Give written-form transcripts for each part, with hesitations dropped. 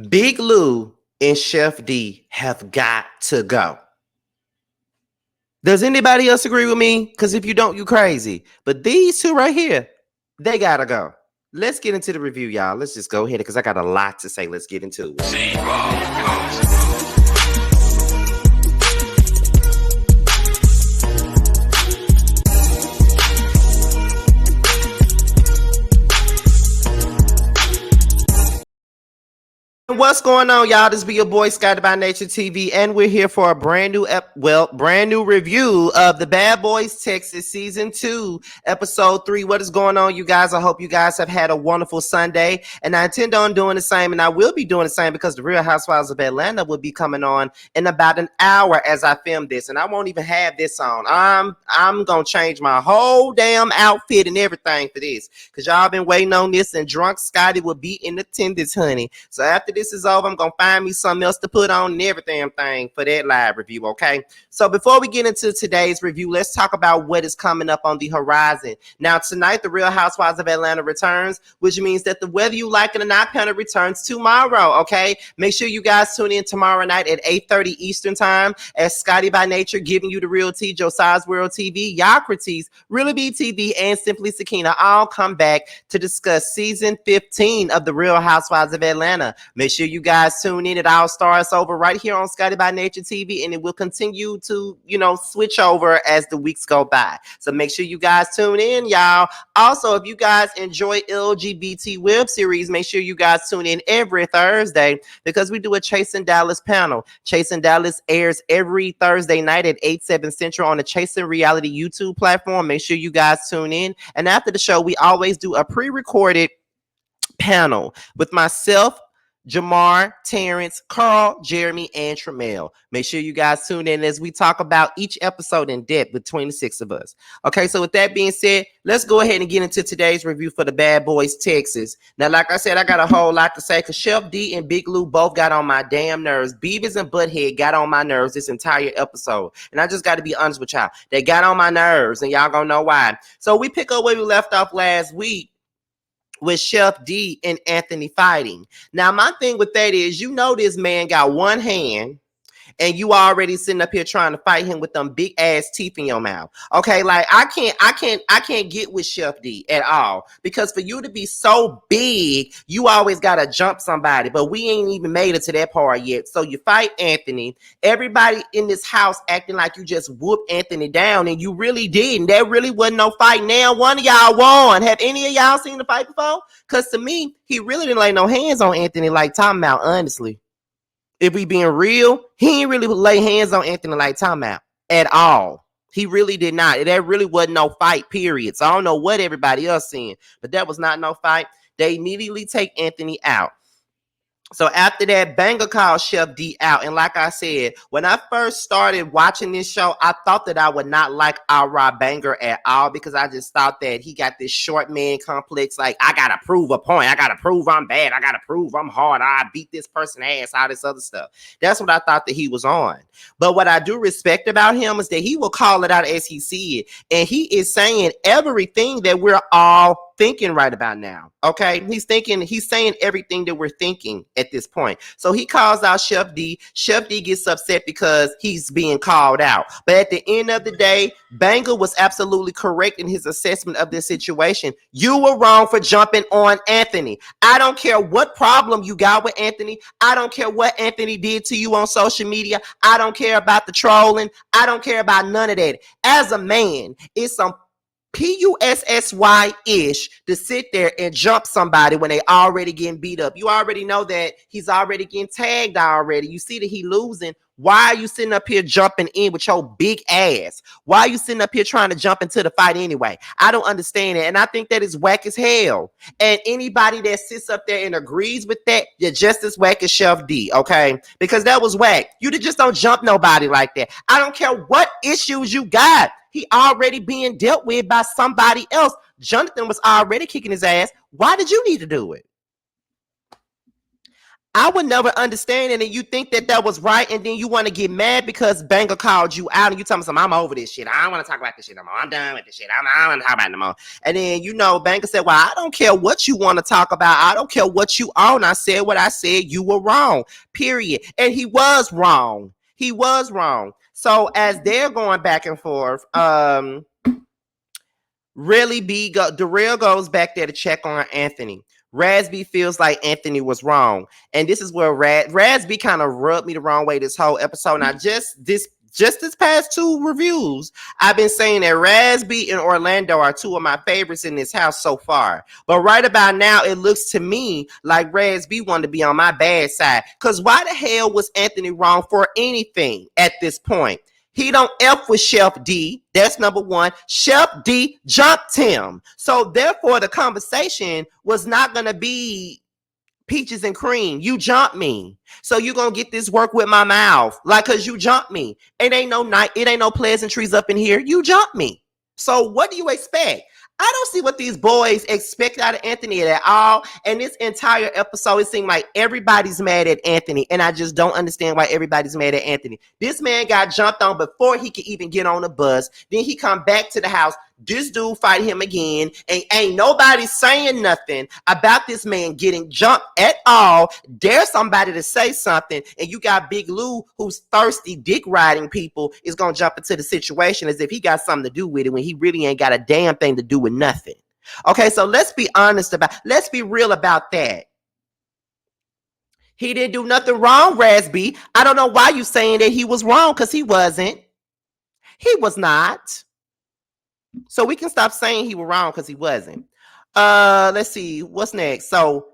Big Lou and Chef D have got to go. Does anybody else agree with me? Because if you don't, you crazy. But these two right here, they gotta go. Let's get into the review, y'all. Let's just go ahead because I got a lot to say. Let's get into it. What's going on, y'all? This be your boy Scotty by Nature TV, and we're here for a brand new review of the Bad Boys Texas Season 2, Episode 3. What is going on, you guys? I hope you guys have had a wonderful Sunday, and I intend on doing the same, and I will be doing the same because the Real Housewives of Atlanta will be coming on in about an hour as I film this, and I won't even have this on. I'm gonna change my whole damn outfit and everything for this, because y'all been waiting on this, and drunk Scotty will be in attendance, honey. So after this is over, I'm gonna find me something else to put on and everything thing for that live review, okay? So before we get into today's review, let's talk about what is coming up on the horizon. Now tonight, the Real Housewives of Atlanta returns, which means that the whether you like it or not panel returns tomorrow, okay? Make sure you guys tune in tomorrow night at 8:30 Eastern time as Scotty by Nature giving you the real tea, Josiah's World TV, Yocrates, Really Be TV, and Simply Sakina all come back to discuss season 15 of the Real Housewives of Atlanta. Make sure you guys tune in. It all starts over right here on Scotty by Nature TV, and it will continue to, switch over as the weeks go by. So make sure you guys tune in, y'all. Also, if you guys enjoy LGBT web series, make sure you guys tune in every Thursday because we do a Chasing Dallas panel. Chasing Dallas airs every Thursday night at 8/7 Central on the Chasing Reality YouTube platform. Make sure you guys tune in. And after the show, we always do a pre-recorded panel with myself, Jamar, Terrence, Carl, Jeremy, and Tramel. Make sure you guys tune in as we talk about each episode in depth between the six of us. Okay, so with that being said, let's go ahead and get into today's review for the Bad Boys Texas. Now, like I said, I got a whole lot to say because Chef D and Big Lou both got on my damn nerves. Beavis and Butthead got on my nerves this entire episode. And I just got to be honest with y'all. They got on my nerves, and y'all gonna know why. So we pick up where we left off last week with Chef D and Anthony fighting. Now, my thing with that is, this man got one hand and you already sitting up here trying to fight him with them big ass teeth in your mouth. Okay, like I can't get with Chef D at all because for you to be so big, you always gotta jump somebody. But we ain't even made it to that part yet. So you fight Anthony. Everybody in this house acting like you just whooped Anthony down, and you really didn't. There really wasn't no fight. Now one of y'all won. Have any of y'all seen the fight before? Because to me, he really didn't lay no hands on Anthony like talking about, honestly. If we being real, he ain't really lay hands on Anthony like timeout at all. He really did not. There really wasn't no fight, period. So I don't know what everybody else saying, but that was not no fight. They immediately take Anthony out. So after that, Banger called Chef D out. And like I said, when I first started watching this show, I thought that I would not like Ra Banger at all because I just thought that he got this short man complex. Like, I got to prove a point. I got to prove I'm bad. I got to prove I'm hard. I beat this person ass, all this other stuff. That's what I thought that he was on. But what I do respect about him is that he will call it out as he see it. And he is saying everything that we're all thinking right about now. Okay, he's saying everything that we're thinking at this point. So he calls out Chef D. Chef D gets upset because he's being called out. But at the end of the day, Banger was absolutely correct in his assessment of this situation. You were wrong for jumping on Anthony. I don't care what problem you got with Anthony. I don't care what Anthony did to you on social media. I don't care about the trolling. I don't care about none of that. As a man, it's some PUSSY-ish to sit there and jump somebody when they already getting beat up. You already know that he's already getting tagged already. You see that he losing. Why are you sitting up here jumping in with your big ass? Why are you sitting up here trying to jump into the fight anyway? I don't understand it. And I think that is whack as hell. And anybody that sits up there and agrees with that, you're just as whack as Chef D, okay? Because that was whack. You just don't jump nobody like that. I don't care what issues you got. He already being dealt with by somebody else. Jonathan was already kicking his ass. Why did you need to do it? I would never understand it, and you think that that was right, and then you want to get mad because Banger called you out, and you tell me something, I'm over this shit. I don't want to talk about this shit no more. I'm done with this shit. I don't want to talk about it no more. And then, Banger said, well, I don't care what you want to talk about. I don't care what you own. I said what I said. You were wrong, period. And he was wrong. He was wrong. So as they're going back and forth, Darrell goes back there to check on Anthony. Razby feels like Anthony was wrong. And this is where Razby kind of rubbed me the wrong way this whole episode. Now, just this past two reviews, I've been saying that Razby and Orlando are two of my favorites in this house so far. But right about now, it looks to me like Razby wanted to be on my bad side. Because why the hell was Anthony wrong for anything at this point? He don't F with Chef D. That's number one. Chef D jumped him. So therefore, the conversation was not going to be peaches and cream. You jumped me. So you going to get this work with my mouth. Like, because you jumped me. It ain't no pleasantries up in here. You jumped me. So what do you expect? I don't see what these boys expect out of Anthony at all. And this entire episode, it seemed like everybody's mad at Anthony. And I just don't understand why everybody's mad at Anthony. This man got jumped on before he could even get on the bus. Then he come back to the house. This dude fight him again. And ain't nobody saying nothing about this man getting jumped at all. Dare somebody to say something. And you got Big Lou, who's thirsty dick riding people, is going to jump into the situation as if he got something to do with it when he really ain't got a damn thing to do with nothing. Okay, so let's be real about that. He didn't do nothing wrong, Razby. I don't know why you saying that he was wrong, because he wasn't. He was not. So we can stop saying he was wrong because he wasn't. Let's see. What's next? So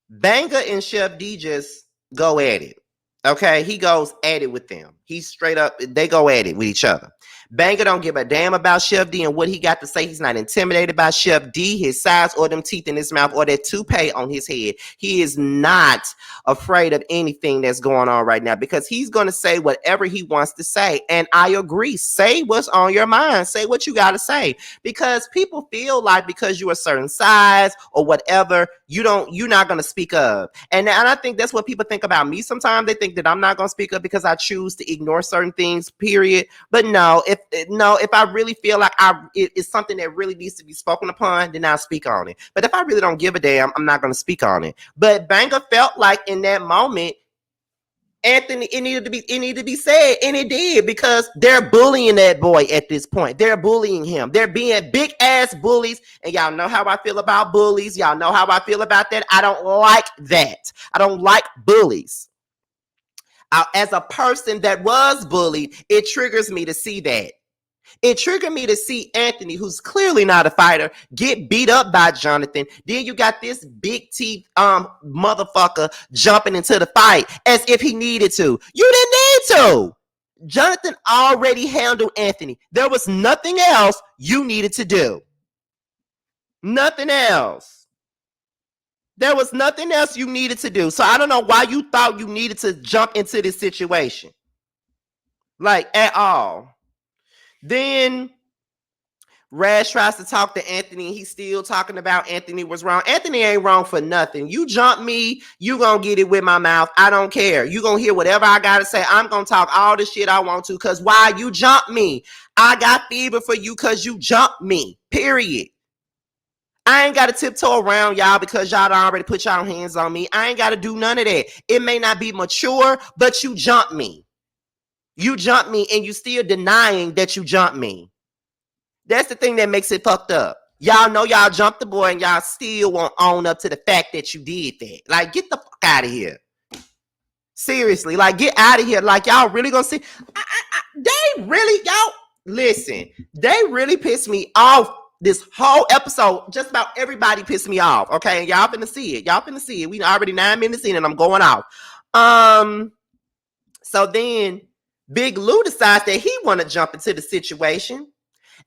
Banger and Chef D just go at it. Okay, he goes at it with them. He's straight up, they go at it with each other. Banger don't give a damn about Chef D and what he got to say. He's not intimidated by Chef D, his size, or them teeth in his mouth, or that toupee on his head. He is not afraid of anything that's going on right now, because he's going to say whatever he wants to say. And I agree. Say what's on your mind. Say what you got to say, because people feel like because you're a certain size or whatever, you're not going to speak up. And I think that's what people think about me. Sometimes they think that I'm not going to speak up because I choose to ignore certain things, period. But no, if I really feel like it's something that really needs to be spoken upon, then I'll speak on it. But if I really don't give a damn, I'm not going to speak on it. But Banger felt like in that moment, Anthony, it needed to be said, and it did, because they're bullying that boy at this point. They're bullying him. They're being big ass bullies, and y'all know how I feel about bullies. Y'all know how I feel about that. I don't like that. I don't like bullies. As a person that was bullied, it triggers me to see that. It triggered me to see Anthony, who's clearly not a fighter, get beat up by Jonathan. Then you got this big teeth motherfucker jumping into the fight as if he needed to. You didn't need to. Jonathan already handled Anthony. There was nothing else you needed to do. Nothing else. There was nothing else you needed to do. So I don't know why you thought you needed to jump into this situation. Like, at all. Then Raz tries to talk to Anthony, and he's still talking about Anthony was wrong. Anthony ain't wrong for nothing. You jump me, you gonna get it with my mouth. I don't care. You gonna hear whatever I gotta say. I'm gonna talk all the shit I want to, because why? You jump me. I got fever for you because you jumped me, period. I ain't got to tiptoe around y'all because y'all already put y'all hands on me. I ain't got to do none of that. It may not be mature, but you jumped me. You jumped me, and you still denying that you jumped me. That's the thing that makes it fucked up. Y'all know y'all jumped the boy, and y'all still won't own up to the fact that you did that. Like, get the fuck out of here. Seriously, like, get out of here. Like, y'all really gonna see? They really, y'all, listen, they really pissed me off this whole episode. Just about everybody pissed me off, okay? Y'all finna see it. Y'all finna see it. We already 9 minutes in, and I'm going off. So then Big Lou decides that he want to jump into the situation.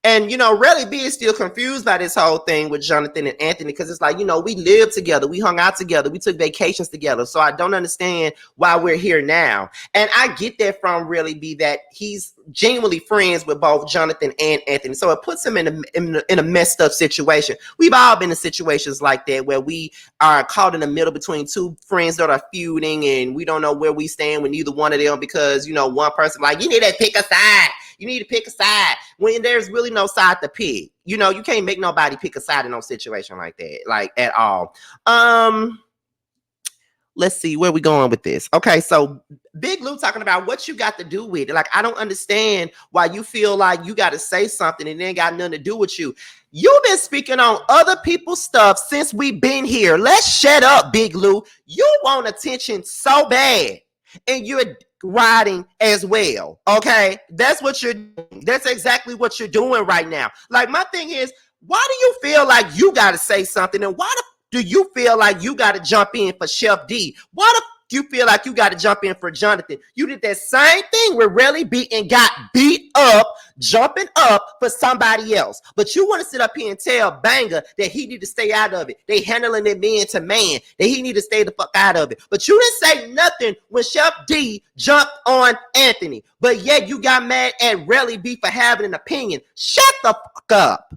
And Relly B is still confused by this whole thing with Jonathan and Anthony, because it's like, we lived together, we hung out together, we took vacations together. So I don't understand why we're here now. And I get that from Relly B, that he's genuinely friends with both Jonathan and Anthony. So it puts him in a messed up situation. We've all been in situations like that where we are caught in the middle between two friends that are feuding, and we don't know where we stand with neither one of them, because one person like, you need to pick a side. You need to pick a side when there's really no side to pick. You can't make nobody pick a side in no situation like that, like at all. Let's see where we going with this. Okay, so Big Lou talking about what you got to do with it. Like, I don't understand why you feel like you got to say something and it ain't got nothing to do with you. You've been speaking on other people's stuff since we've been here. Let's shut up, Big Lou. You want attention so bad, and you're riding as well. Okay, that's what you're doing. That's exactly what you're doing right now. Like, my thing is, why do you feel like you got to say something, and why do you feel like you got to jump in for Chef D? Why do you feel like you got to jump in for Jonathan? You did that same thing with Relly B and got beat up, jumping up for somebody else. But you want to sit up here and tell Banger that he need to stay out of it. They handling it man to man, that he need to stay the fuck out of it. But you didn't say nothing when Chef D jumped on Anthony. But yet you got mad at Relly B for having an opinion. Shut the fuck up.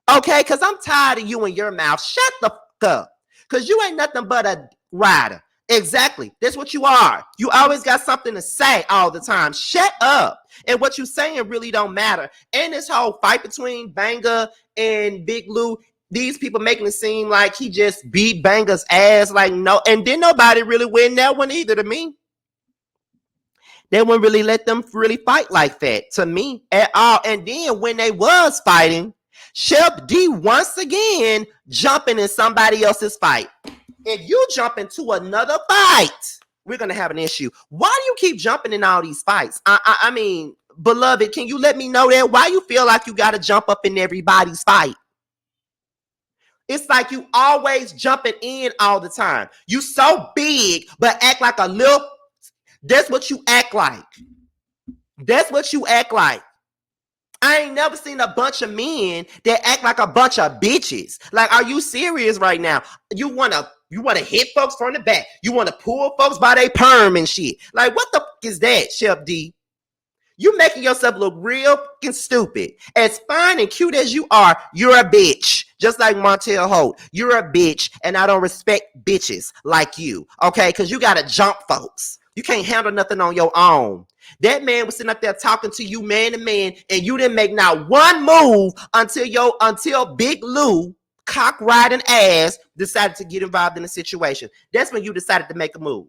Okay, because I'm tired of you and your mouth. Shut the fuck up. Because you ain't nothing but a rider. Exactly. That's what you are. You always got something to say all the time. Shut up. And what you saying really don't matter. And this whole fight between Banger and Big Lou, these people making it seem like he just beat Banger's ass. Like, no. And then nobody really win that one either to me. They wouldn't really let them really fight like that to me at all. And then when they was fighting, Chef D once again jumping in somebody else's fight. If you jump into another fight, we're going to have an issue. Why do you keep jumping in all these fights? I mean, beloved, can you let me know that? Why you feel like you got to jump up in everybody's fight? It's like you always jumping in all the time. You so big, but act like a little. That's what you act like. That's what you act like. I ain't never seen a bunch of men that act like a bunch of bitches. Like, are you serious right now? You wanna hit folks from the back. You wanna pull folks by their perm and shit. Like, what the fuck is that, Chef D? You making yourself look real fucking stupid. As fine and cute as you are, you're a bitch. Just like Montel Holt. You're a bitch, and I don't respect bitches like you. Okay? Because you gotta jump folks. You can't handle nothing on your own. That man was sitting up there talking to you man to man, and you didn't make not one move until Big Lou, cock riding ass, decided to get involved in the situation. That's when you decided to make a move.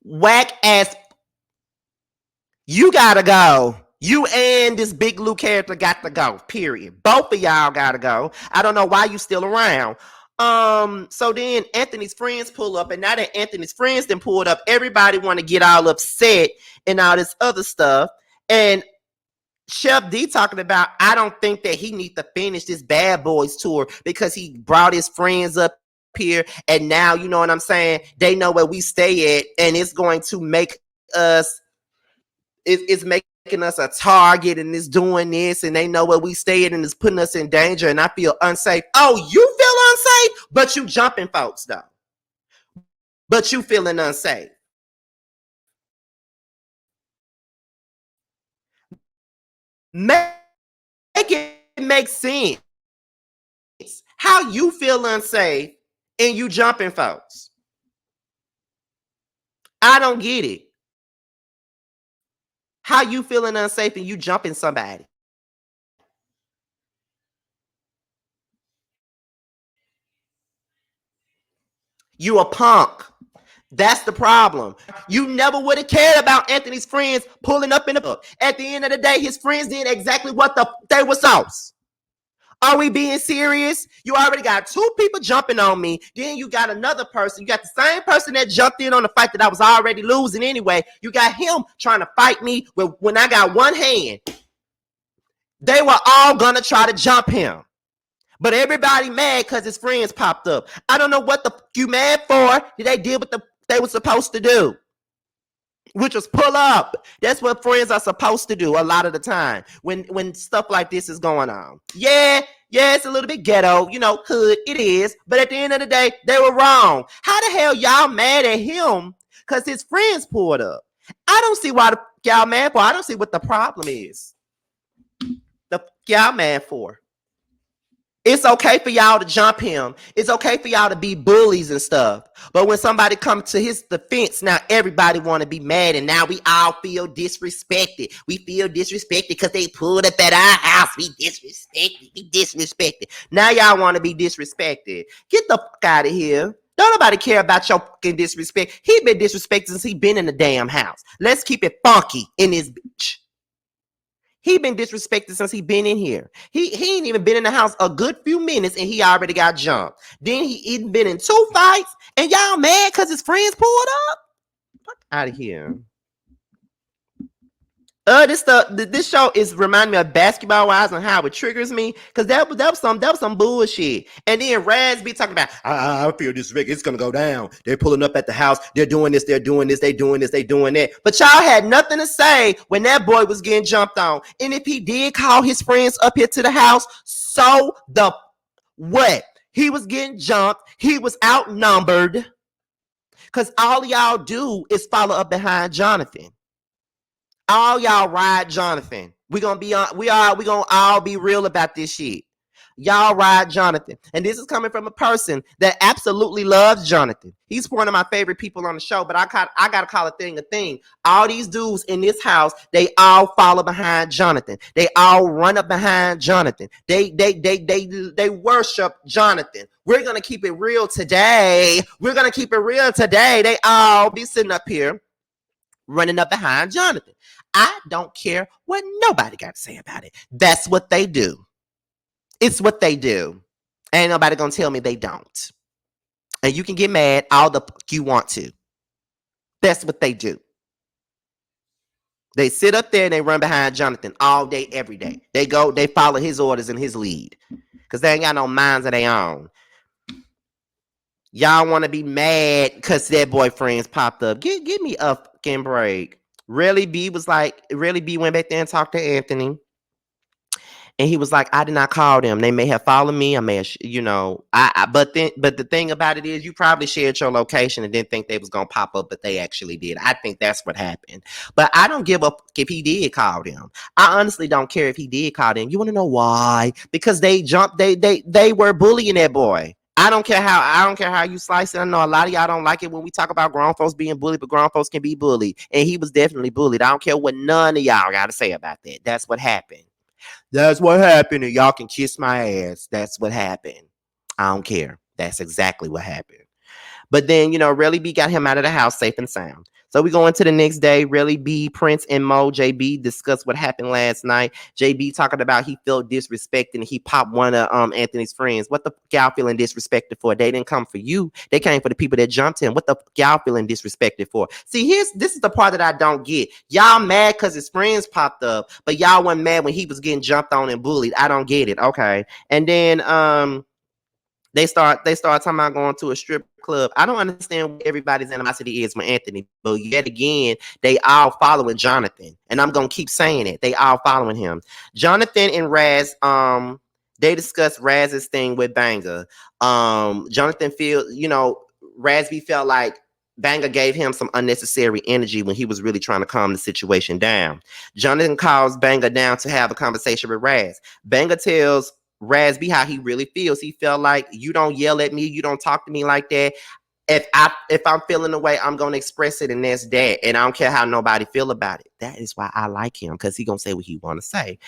Whack ass. You gotta go. You and this Big Lou character got to go. Period. Both of y'all gotta go. I don't know why you still around. So then Anthony's friends pull up, and now that Anthony's friends then pulled up, everybody want to get all upset and all this other stuff. And Chef D talking about, I don't think that he needs to finish this Bad Boys tour because he brought his friends up here, and now, you know what I'm saying, they know where we stay at, and it's going to make us, it's making us a target, and it's doing this, and they know where we stay at, and it's putting us in danger, and I feel unsafe. Oh, you feel unsafe? But you jumping folks, though. But you feeling unsafe. Make it make sense. How you feel unsafe and you jumping folks? I don't get it. How you feeling unsafe and you jumping somebody? You a punk. That's the problem. You never would have cared about Anthony's friends pulling up in the book. At the end of the day, his friends did exactly what they were sauce. Are we being serious? You already got two people jumping on me. Then you got another person. You got the same person that jumped in on the fight that I was already losing anyway. You got him trying to fight me when I got one hand. They were all gonna try to jump him. But everybody mad because his friends popped up. I don't know what the you mad for. Did they did what they were supposed to do? which was pull up. That's what friends are supposed to do a lot of the time when stuff like this is going on. Yeah, it's a little bit ghetto, hood, it is. But at the end of the day, they were wrong. How the hell y'all mad at him because his friends pulled up? I don't see why y'all mad for. I don't see what the problem is. Y'all mad for? It's okay for y'all to jump him. It's okay for y'all to be bullies and stuff. But when somebody comes to his defense, now everybody want to be mad, and now we all feel disrespected. We feel disrespected because they pulled up at our house. We disrespected. Now y'all want to be disrespected. Get the fuck out of here. Don't nobody care about your fucking disrespect. He been disrespected since he been in the damn house. Let's keep it funky in this bitch. He been disrespected since he been in here. He ain't even been in the house a good few minutes and he already got jumped. Then he even been in 2 fights and y'all mad because his friends pulled up? Fuck out of here. This show is reminding me of Basketball Wives and how it triggers me because that was some bullshit. And then Raz be talking about, I feel this Rick, it's gonna go down. They're pulling up at the house. They're doing this. They're doing this. They doing this. They doing that. But y'all had nothing to say when that boy was getting jumped on. And if he did call his friends up here to the house, so the what? He was getting jumped. He was outnumbered. Because all y'all do is follow up behind Jonathan. All y'all ride Jonathan. We gonna all be real about this shit. Y'all ride Jonathan. And this is coming from a person that absolutely loves Jonathan. He's one of my favorite people on the show, but I gotta call a thing a thing. All these dudes in this house, they all follow behind Jonathan. They all run up behind Jonathan. They worship Jonathan. We're gonna keep it real today. They all be sitting up here running up behind Jonathan. I don't care what nobody got to say about it. That's what they do. It's what they do. Ain't nobody gonna tell me they don't. And you can get mad all the fuck you want to. That's what they do. They sit up there and they run behind Jonathan all day, every day. They follow his orders and his lead. Because they ain't got no minds of their own. Y'all want to be mad because their boyfriends popped up. Give me a fucking break. Really B went back there and talked to Anthony. And he was like, I did not call them. They may have followed me. I may have, but the thing about it is you probably shared your location and didn't think they was going to pop up, but they actually did. I think that's what happened. But I don't give up if he did call them. I honestly don't care if he did call them. You want to know why? Because they jumped, they were bullying that boy. I don't care how you slice it. I know a lot of y'all don't like it when we talk about grown folks being bullied, but grown folks can be bullied. And he was definitely bullied. I don't care what none of y'all got to say about that. That's what happened. And y'all can kiss my ass. That's what happened. I don't care. That's exactly what happened. But then, Relly B got him out of the house safe and sound. So we go into the next day. Relly B, Prince, and Mo JB discuss what happened last night. JB talking about he felt disrespected and he popped one of Anthony's friends. What the fuck y'all feeling disrespected for? They didn't come for you. They came for the people that jumped him. What the fuck y'all feeling disrespected for? See, this is the part that I don't get. Y'all mad because his friends popped up, but y'all wasn't mad when he was getting jumped on and bullied. I don't get it. Okay. And then they start talking about going to a strip club. I don't understand what everybody's animosity is with Anthony, but yet again, they all following Jonathan. And I'm going to keep saying it. They all following him. Jonathan and Raz, they discussed Raz's thing with Banga. Jonathan Razby felt like Banga gave him some unnecessary energy when he was really trying to calm the situation down. Jonathan calls Banga down to have a conversation with Raz. Banga tells Razby how he really feels. He felt like, you don't yell at me, you don't talk to me like that. If I'm feeling the way, I'm gonna express it, and that's that. And I don't care how nobody feel about it. That is why I like him, because he gonna say what he want to say.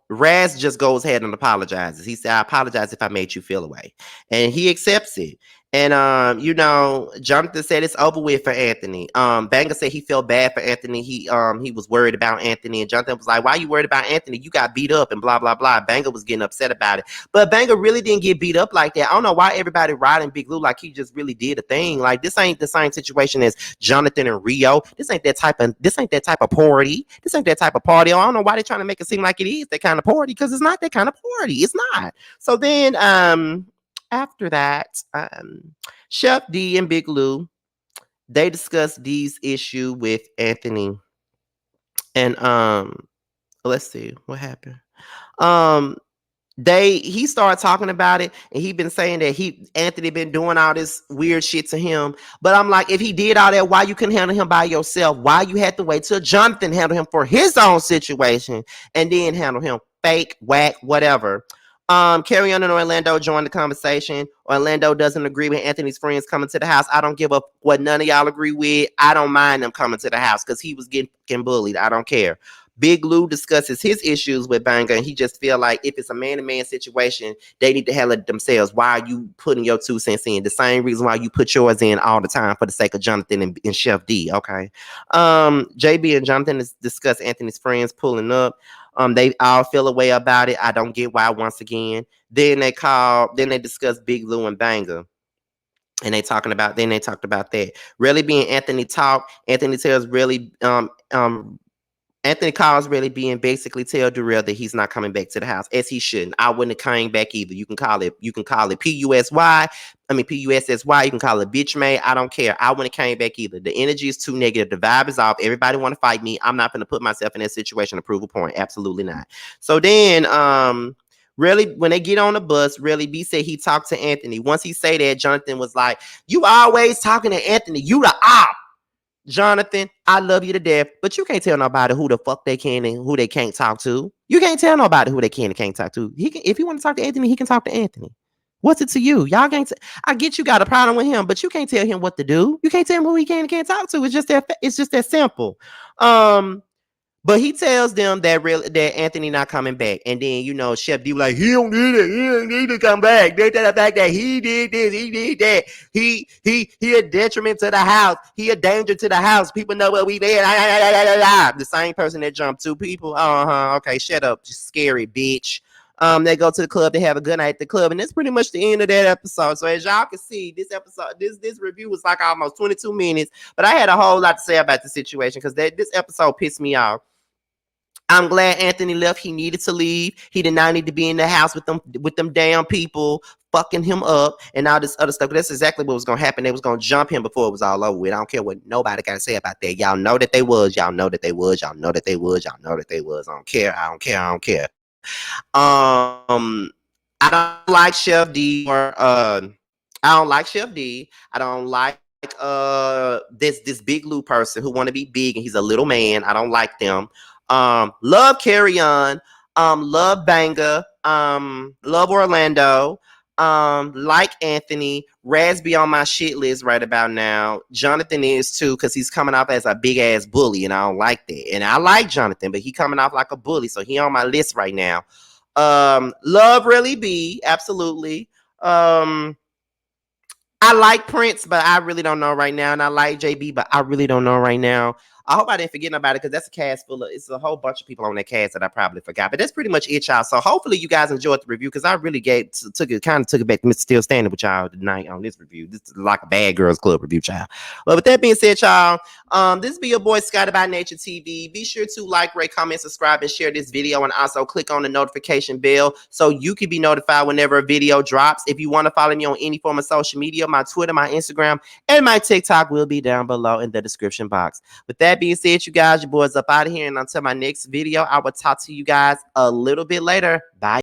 Raz just goes ahead and apologizes. He said, I apologize if I made you feel away. And he accepts it. And Jonathan said it's over with for Anthony. Banga said he felt bad for Anthony. He was worried about Anthony, and Jonathan was like, why are you worried about Anthony? You got beat up and blah blah blah. Banga was getting upset about it. But Banga really didn't get beat up like that. I don't know why everybody riding Big Lou like he just really did a thing. Like, this ain't the same situation as Jonathan and Rio. This ain't that type of party. This ain't that type of party. I don't know why they're trying to make it seem like it is that kind of party, because it's not that kind of party. It's not. So then after that, Chef D and Big Lou, they discussed these issue with Anthony, and let's see what happened. Um, he started talking about it, and he been saying that Anthony been doing all this weird shit to him. But I'm like, if he did all that, why you couldn't handle him by yourself? Why you had to wait till Jonathan handle him for his own situation and then handle him? Fake, whack, whatever. Carry on and Orlando joined the conversation. Orlando doesn't agree with Anthony's friends coming to the house. I don't give up what none of y'all agree with. I don't mind them coming to the house because he was getting bullied. I don't care. Big Lou discusses his issues with Banger, and he just feel like if it's a man-to-man situation, they need to handle it themselves. Why are you putting your 2 cents in? The same reason why you put yours in all the time for the sake of Jonathan and Chef D. Okay. JB and Jonathan discuss Anthony's friends pulling up. They all feel a way about it. I don't get why once again. Then they discuss Big Lou and Banger. And they talked about that. Really being Anthony talk. Anthony tells really Anthony calls really being basically tell Darrell that he's not coming back to the house, as he shouldn't. I wouldn't have came back either. You can call it PUSY. PUSSY. You can call it bitch made. I don't care. I wouldn't have came back either. The energy is too negative. The vibe is off. Everybody want to fight me. I'm not going to put myself in that situation to prove a point. Absolutely not. So then, really, when they get on the bus, really, B said he talked to Anthony. Once he say that, Jonathan was like, "You always talking to Anthony. You the op." Jonathan, I love you to death, but you can't tell nobody who the fuck they can and who they can't talk to. You can't tell nobody who they can and can't talk to. If he want to talk to Anthony, he can talk to Anthony. What's it to you? Y'all can't. I get you got a problem with him, but you can't tell him what to do. You can't tell him who he can and can't talk to. It's just that. It's just that simple. But he tells them that Anthony not coming back, and then Chef D was like, he don't need to come back. The fact that he did this, he did that. He a detriment to the house. He a danger to the house. People know what we did. The same person that jumped 2 people. Okay, shut up, scary bitch. They go to the club. They have a good night at the club, and that's pretty much the end of that episode. So as y'all can see, this episode, this review was like almost 22 minutes, but I had a whole lot to say about the situation because this episode pissed me off. I'm glad Anthony left. He needed to leave. He did not need to be in the house with them damn people fucking him up and all this other stuff. That's exactly what was gonna happen. They was gonna jump him before it was all over with. I don't care what nobody got to say about that. Y'all know that they was. Y'all know that they was. Y'all know that they was. Y'all know that they was. I don't care. I don't care. I don't care. I don't like Chef D or I don't like Chef D. I don't like this Big Lou person who want to be big and he's a little man. I don't like them. Love Carry On, love Banger, love Orlando, like Anthony. Raspy on my shit list right about now. Jonathan is too, because he's coming off as a big ass bully, and I don't like that. And I like Jonathan, but he coming off like a bully, so he on my list right now. Love Really B, absolutely. I like Prince, but I really don't know right now. And I like JB, but I really don't know right now. I hope I didn't forget about it because that's a cast full of, it's a whole bunch of people on that cast that I probably forgot. But that's pretty much it, y'all. So hopefully you guys enjoyed the review because I really took it back to Mr. Still Standing with y'all tonight on this review. This is like a Bad Girls Club review, child. But with that being said, y'all, this be your boy Scotty by Nature TV. Be sure to like, rate, comment, subscribe, and share this video, and also click on the notification bell so you can be notified whenever a video drops. If you want to follow me on any form of social media, my Twitter, my Instagram, and my TikTok will be down below in the description box. With that being said, you guys, your boys up out of here, and until my next video, I will talk to you guys a little bit later. Bye.